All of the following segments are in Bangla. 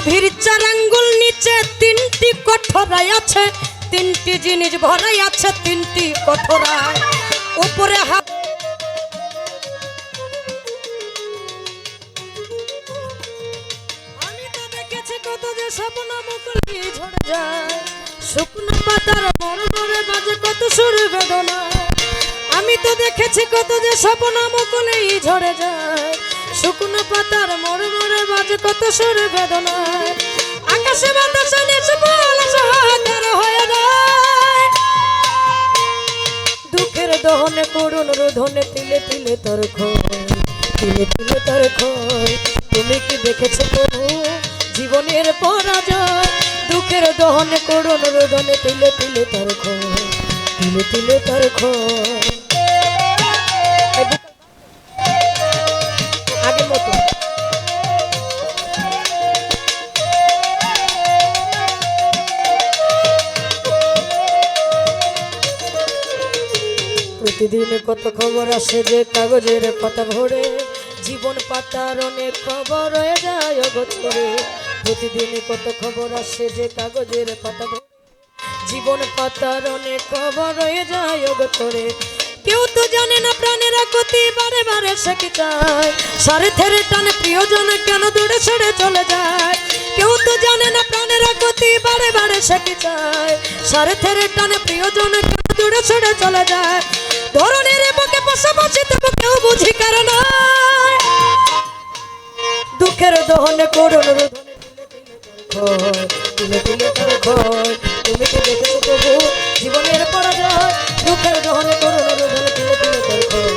নাভির 4 আঙ্গুল নিচে 3টি কঠোরায় আছে, 3টি জিনিস ভরাই আছে, 3টি কঠোরায়। উপরে হাত আমি তো দেখেছি কত যে স্বপ্ন মুকুলি ঝরে যায়, শুকনো পাতার মরমরে বাজে কত সুর বেদনা। আমি তো দেখেছি কত যে স্বপ্ন মুকুলি ঝরে যায়, শুকনো পাতার মরমরে বাজে কত সুর বেদনা। আকাশে বাতাসে নিচে পলাশ হাজার হয়ে যায়, দুঃখের দহনে করুণ রোধনে তিলে তিলে তোর খয়, তিলে তিলে তোর খয়। তুমি কি দেখেছো প্রভু জীবনের পরাজয়, দুঃখের দহনে করুণ রোধনে তিলে তিলে তোর খয়, তিলে তিলে তোর খয়। আগের মতো প্রতিদিন কত খবর আসে যে কাগজের পাতা ভরে, জীবন পাতার অনেক খবর হয়ে যায় অগোচরে। প্রতিদিন কত খবর আসে যে কাগজের পাতা ভরে, জীবন পাতার অনেক খবর হয়ে যায় অগোচরে। কেউ তো জানে না প্রাণের গতি বারে বারে সে কি চায়, স্বার্থের টানে প্রিয়জন কেন দূরে সরে চলে যায়। কেউ তো জানে না প্রাণের গতি বারে বারে সে কি চায়, স্বার্থের টানে প্রিয়জন কেন দূরে সরে চলে যায়। ধরনের বুকে পাশাপাশি তবু কেউ বুঝি কারণ দুঃখের দহনে করুণ রোধনে তিলে তিলে তোর খয়। তুমি কি দেখেছো প্রভু জীবনের পরাজয়, দুঃখের দহনে করুণ রোধনে তিলে তিলে তোর খয়।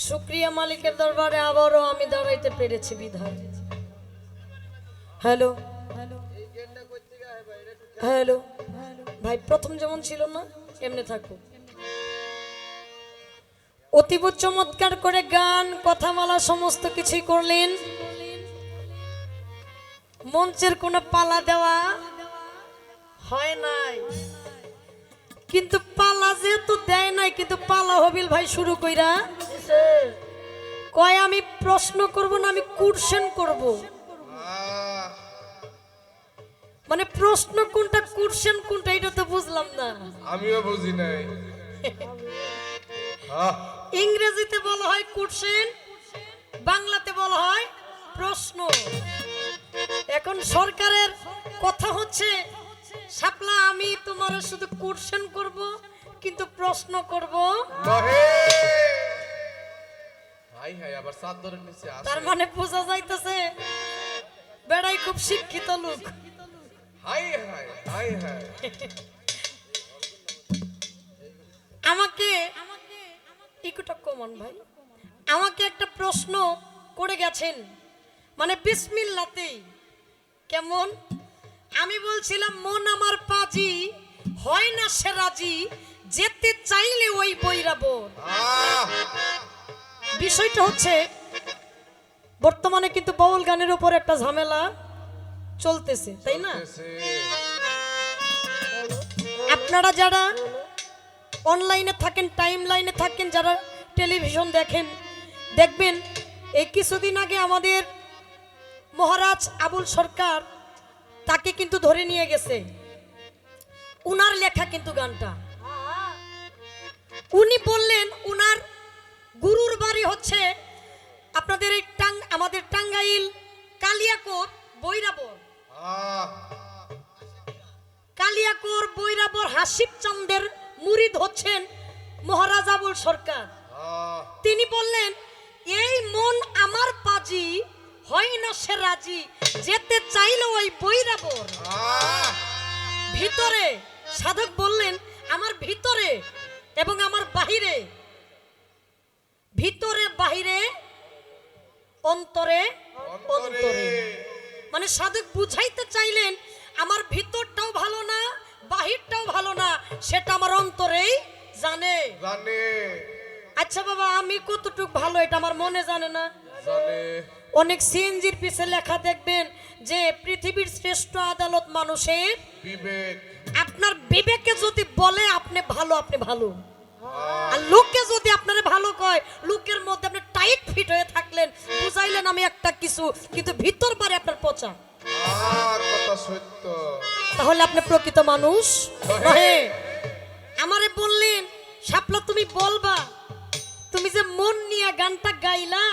শুকরিয়া মালিকের দরবারে আবারও আমি দাঁড়াইতে পেরেছি বিধায়। হ্যালো হ্যালো ভাই, প্রথম যেমন ছিল না এমনি থাকো। অতীব চমৎকার করে গান কথামালা সমস্ত কিছুই করলেন, মঞ্চের কোনো পালা দেওয়া হয় নাই, কিন্তু পালা যেহেতু দেয় নাই, কিন্তু পালা হবিল ভাই শুরু কইরা কয় আমি প্রশ্ন করব না, আমি কোশ্চেন করব। মানে প্রশ্ন কোনটা কোশ্চেন কোনটা এটা তো বুঝলাম না, আমিও বুঝি নাই। ইংরেজিতে বলা হয় কোশ্চেন, বাংলাতে বলা হয় প্রশ্ন। এখন সরকারের কথা হচ্ছে শাপলা আমি তোমার শুধু কোশ্চেন করব কিন্তু প্রশ্ন করব নহে। হাই হাই আবার চাদরের নিচে আছে, তার মানে বোঝা যাইতেছে বেড়াই খুব শিক্ষিত লোক। High high high high. আমাকে ইকুটা কমন ভাই আমাকে একটা প্রশ্ন করে গেছেন, মানে বিসমিল্লাতেই। কেমন? আমি বলছিলাম মন আমার পাজি হয় না সে রাজি, যেতে চাইলে ওই বৈরাবর। বিষয়টা হচ্ছে বর্তমানে কিন্তু বাউল গানের উপর একটা ঝামেলা চলতেছে, তাই না? আপনারা যারা অনলাইনে থাকেন, টাইম লাইনে থাকেন, যারা টেলিভিশন দেখেন, দেখবেন এই কিছুদিন আগে আমাদের মহারাজ আবুল সরকার তাকে কিন্তু ধরে নিয়ে গেছে। উনার লেখা কিন্তু গানটা, উনি বললেন উনার গুরুর বাড়ি হচ্ছে আপনাদের এই আমাদের টাঙ্গাইল কালিয়াকোর বৈরাবর। কালিয়াকোর বৈরাবর হাসিব চাঁদের মুরিদ হচ্ছেন মহারাজ আবুল সরকার। তিনি বললেন এই মন আমার পাজি হয় না সে রাজি, যেতে চাইলে ওই বৈরাবর। ভিতরে সাধক বললেন আমার ভিতরে এবং আমার বাহিরে, ভিতরে বাহিরে অন্তরে অন্তরে। মানে সাধক বুঝাইতে চাইলেন আমার ভিতরটাও ভালো না বাহিরটাও ভালো না, সেটা আমার অন্তরেই জানে। আচ্ছা বাবা, আমি কতটুক ভালো এটা আমার মনে জানে না। জানে অনেক সিএনজির পিছে লেখা দেখবেন যে পৃথিবীর শ্রেষ্ঠ আদালত মানুষের বিবেক। আপনার বিবেকে যদি বলে আপনি ভালো, আপনি ভালো। আর লোকে যদি আপনারে ভালো কয়, লোকের মধ্যে আপনি টাইট ফিট হয়ে থাকলেন, বুঝাইলেন আমি একটা কিছু, কিন্তু ভিতর পারে আপনার পচা, কথা সত্য। তাহলে আপনি প্রকৃত মানুষ নহে। আমারে বললেন শাপলা তুমি বলবা, তুমি যে মন নিয়ে গানটা গাইলা,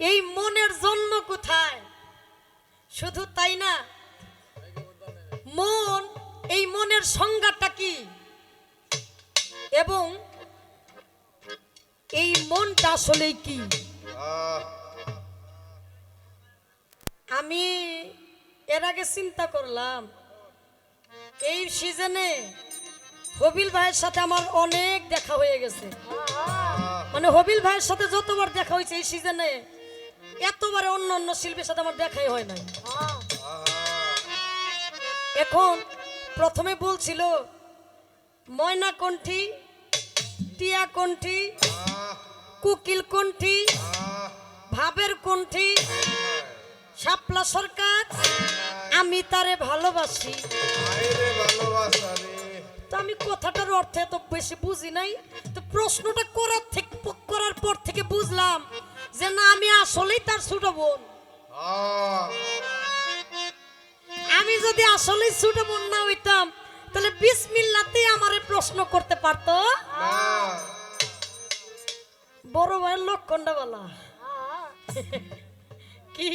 এই মনের জন্ম কোথায়? শুধু তাই না, মন, এই মনের সংজ্ঞাটা কি, এবং এই মনটা আসলে কি? আমি এর আগে চিন্তা করলাম, এই সিজনে হবিল ভাইয়ের সাথে আমার অনেক দেখা হয়ে গেছে। মানে হবিল ভাইয়ের সাথে যতবার দেখা হয়েছে এই সিজনে, এতবারে অন্য অন্য শিল্পীর সাথে আমার দেখাই হয় নাই। এখন প্রথমে বলছিল ময়না কণ্ঠী, টিয়া কণ্ঠী, কুকিল কণ্ঠী, ভাবের কণ্ঠী, শাপলা সরকার, আমি তারে ভালোবাসি। তো আমি কথাটার অর্থ এত বেশি বুঝি নাই, তো প্রশ্নটা করার পর থেকে বুঝলাম যে না, আমি আসলেই তার ছোট বোন। আমি যদি আসলেই ছোট বোন না হইতাম, তাহলে বিসমিল্লাতেই আমারে প্রশ্ন করতে পারতো। বড় ভাইয়ের লক্ষণটা বলা কি,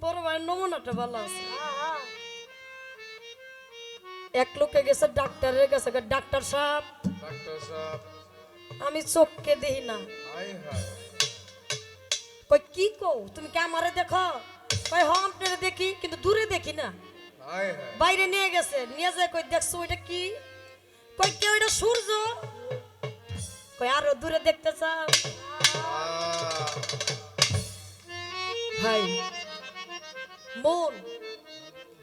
বড় ভাইয়ের নমুনাটা ভালো আছে। এক লোকে গেছে ডাক্তারের কাছে, ডাক্তার সাহেব আমি চোখকে দেখি না। কই কি কও, তুমি কি আমারে দেখো? কই হ, আপনারে দেখি কিন্তু দূরে দেখি না। বাইরে নিয়ে গেছে, নিয়ে যায়, কই দেখছো ওইটা কি? কই কে, ওইটা সূর্য। কই আরো দূরে দেখতে চাও? ভাই,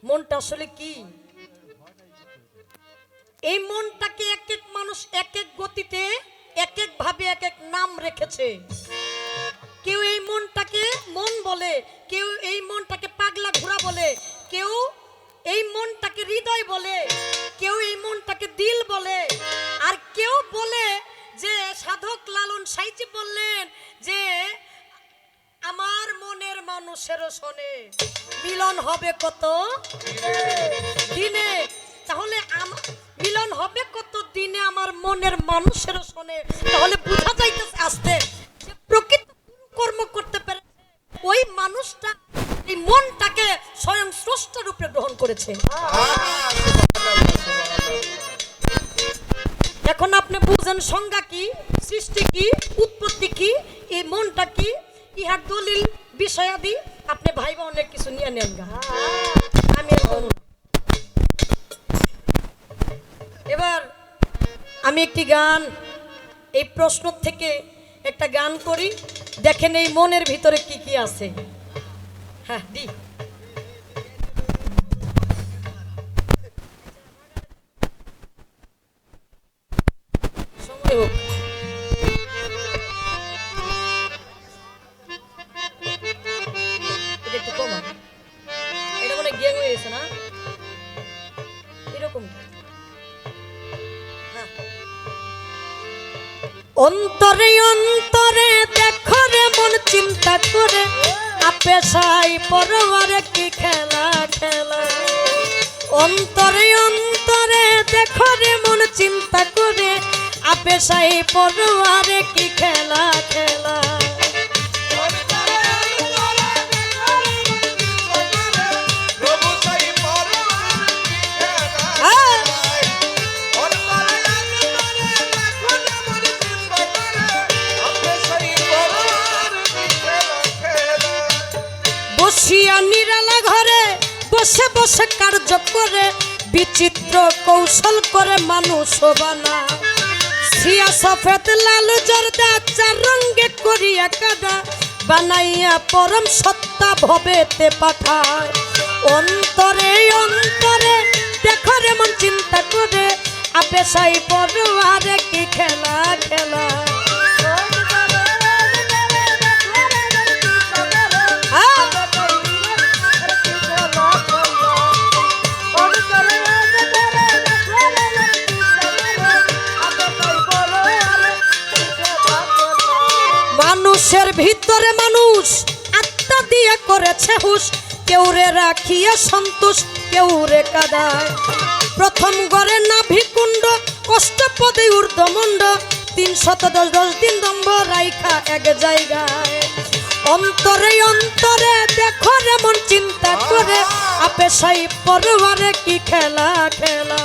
মনটা আসলে কি? এই মনটাকে এক এক মানুষ এক এক গতিতে এক এক ভাবে এক এক নাম রেখেছে। কেউ এই মনটাকে মন বলে, কেউ এই মনটাকে পাগলা ঘোড়া বলে, কেউ এই মনটাকে হৃদয় বলে, কেউ এই মনটাকে দিল বলে, আর কেউ বলে যে সাধক লালন সাইজি বললেন যে আমার মনের মানুষের শোনে মিলন হবে কত দিনে। তাহলে মিলন হবে কত দিনে আমার মনের মানুষের শোনে। তাহলে বোঝা যাইতেছে আস্তে যে প্রকৃত কর্ম করতে পারে ওই মানুষটা এই মনটাকে স্বয়ং স্রষ্টা রূপে গ্রহণ করেছে। এখন আপনি বুঝেন সংজ্ঞা কি, সৃষ্টি কি, উৎপত্তি কি, এই মনটা কি, ইহার দলিল বিষয়াদি আপনি ভাইবা অনেক কিছু নিয়ে নেন গা। আমি এবার আমি একটি গান, এই প্রশ্ন থেকে একটা গান করি, দেখেন এই মনের ভিতরে কি কি আছে। হ্যাঁ দি সময় হোক। এটা একটু কমা, এটা মনে গ্যাং হয়ে গেছে না এরকম। অন্তরে অন্তরে দেখো রে মন চিন্তা করে, আপে সাই পরবারে কি খেলা খেলা। অন্তরে অন্তরে দেখো রে মন চিন্তা করে, আপে সাই পরবারে কি খেলা খেলা। বসিয়া নিরালা ঘরে বসে বসে কার্য করে, বিচিত্র কৌশল করে মানুষ বানা। সিয়া সফেদ লাল জর্দা চার রঙে করিয়া কাদা, বানাইয়া পরম সত্তা ভবেতে পাঠায়। অন্তরে অন্তরে দেখো রে মন চিন্তা করে, আপে সাই পড়ুয়ারে কি খেলা খেলা মানুষের ভিতরে মানুষ আত্মা দিয়ে করেছে হুশ কেউ রে রাখিয়া সন্তোষ কেউ রে কাদায় প্রথম গড়ে নাভি কুণ্ড অষ্টপদে ঊর্ধ্বমুণ্ড 310 দিন দম্ভ রাইখা এক জায়গায় অন্তরে অন্তরে দেখো রে মন চিন্তা করে আপে সাই পরবারে কি খেলা খেলা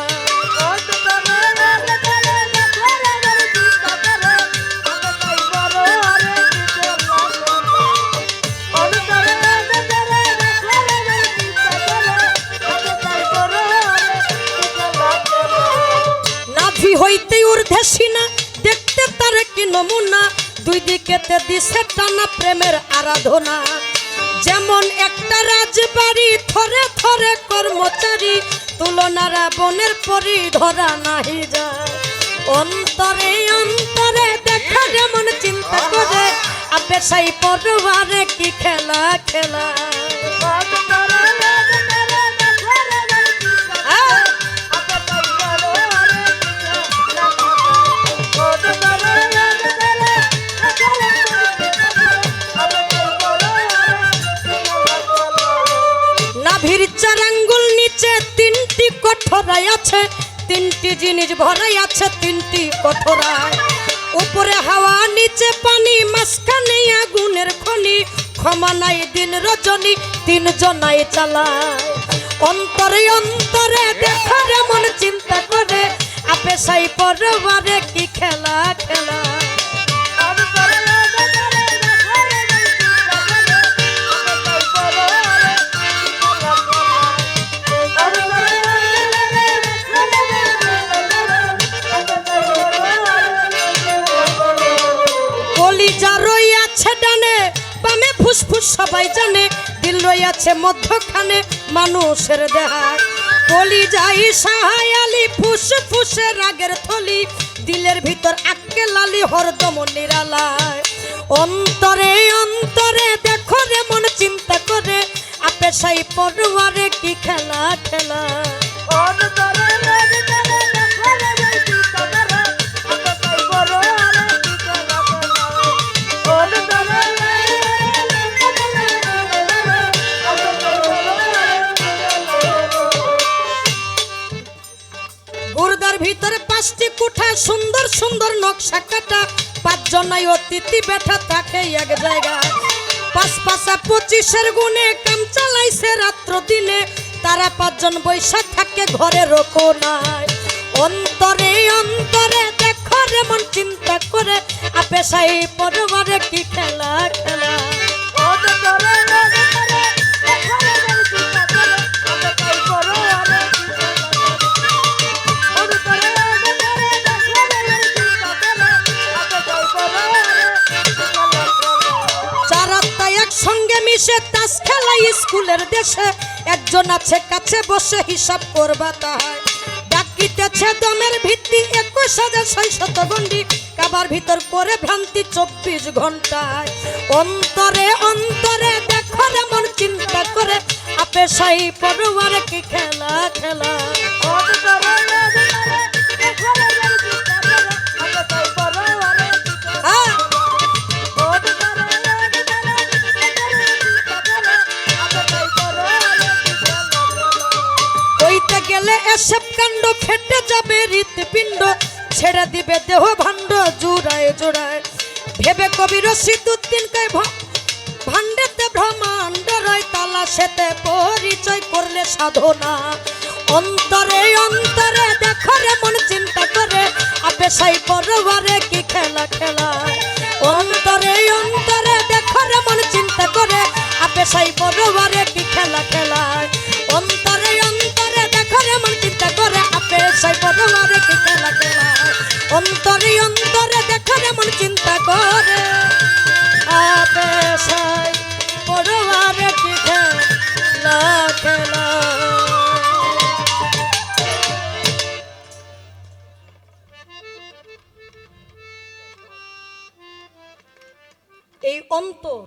হইতে ঊর্ধ্বে সিনা দেখতে তার কি নমুনা দুই দিকেতে দিছে টানা প্রেমের আরাধনা যেমন একটা রাজবাড়ি থরে থরে কর্মচারী তুলনারা বনের পরি ধরা নাহি যায় অন্তরে অন্তরে দেখা যেমন চিন্তা করে আপে সাই পরবারে কি খেলা খেলা নাভির 4 আঙ্গুল নিচে 3টি কঠোরায় আছে 3টি জিনিস ভরাই আছে 3টি কঠোরায় উপরে হাওয়া নিচে পানি মাঝখানে আগুনের খনি ক্ষমা নাই দিন রজনী 3 জনাই চালায় অন্তরে অন্তরে দেখা মন চিন্তা করে আপে সাই পরবারে কি খেলা খেলা কলিজা রইয়াছে ডানে বামে ফুসফুস সবাই জানে দিল রইয়াছে মধ্যখানে মানুষের দেহায় কলিজাই সাহায় আলি ফুসফুসে রাগের থলি দিলের ভিতর আক্কে লালি হরদম নিরালায় অন্তরে অন্তরে দেখো রে মন চিন্তা করে আপে সাই পরবারে কি খেলা খেলা গুরদার ভিতরে 5টি কুঠা সুন্দর সুন্দর নকশা কাটা 5 জনাই অতিথি বেঠা থাকে এক জায়গায় 5 পাশা 25-এর গুণে কাম চালাইছে রাত্র দিনে তারা 5 জন বৈশা থাকে ঘরে রোকো নাই অন্তরে অন্তরে দেখো রে মন চিন্তা করে আপে সাই পরবারে কি খেলা খেলা সঙ্গে মিশে তাস খেলাই স্কুলের দেশে একজন আছে কাছে বসে হিসাব করবা তাহাই ডাকিতেছে দমের ভিত্তি 21,600 গন্ডি কাবার ভিতর করে ভ্রান্তি 24 ঘন্টায় অন্তরে অন্তরে দেখো রে মন চিন্তা করে আপে সাই পরবারে কি খেলা খেলা গেলে এসব কাণ্ড ফেটে যাবে হৃৎপিণ্ড ছেড়ে দিবে দেহ ভাণ্ড জোড়ায় জোড়ায় ভেবে কবি রশিদুদ্দিন কয় ভাণ্ডেতে ব্রহ্মাণ্ড রয় তালা সেতে পরিচয় করলে সাধনা অন্তরে অন্তরে দেখো রে মন চিন্তা করে আপে সাই পরবারে কি খেলা খেলা অন্তরে অন্তরে দেখো রে মন চিন্তা করে আপে সাই পরবারে কি খেলা খেলা অন্তরে অন্তরে দেখো রে মন চিন্তা করে আপে সাই পরবারে কি খেলা খেলা অন্তরে অন্তরে দেখো রে মন চিন্তা করে আপে সাই পরবারে কি খেলা খেলা এই অন্তর